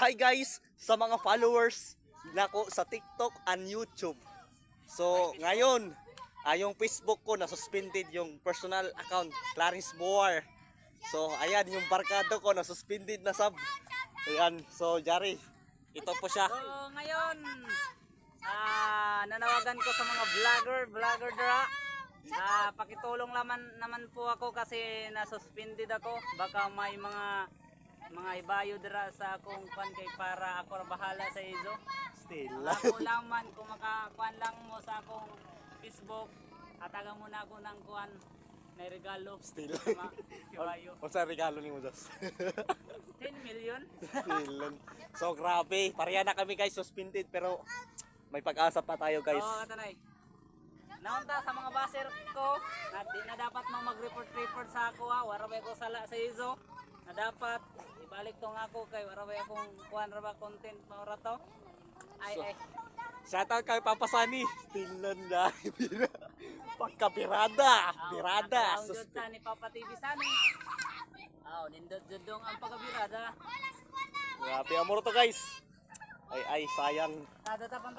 hi guys sa mga followers nako sa TikTok and YouTube. So ngayon, yung Facebook ko na suspended yung personal account, Clarence Boar. So ayan yung barkado ko na suspended na sub. Ayan, so Jari, ito po siya. So ngayon, nanawagan ko sa mga vlogger dira. Pakitulong naman po ako kasi nasuspended ako. Baka may mga ibayo dira sa akong kwan kay para ako na bahala sa izo. Still. Ako laman kung makakuan lang mo sa akong Facebook. Hatagan mo na ako ng kuan na regalo. Still. Ibayo. O sa regalo ni mo dos? 10 million. Still. So grabe, pareha na kami guys suspended pero may pag-asa pa tayo guys. Oo, katanay. Naunta sa mga baser ko na di na dapat mo mag-report sa ako waraway ko sala sa izo na dapat ibalik tong ako kay waraway akong kuan ra ba content maura to. Ay. Shoutout kay Papa Sani. Still na. Pagkabirada. Birada. Ang jud ta ni Papa TV Sani. Nindot jud dong ang pagkabirada. Grabe amor to guys. Ay sayang. Tatapang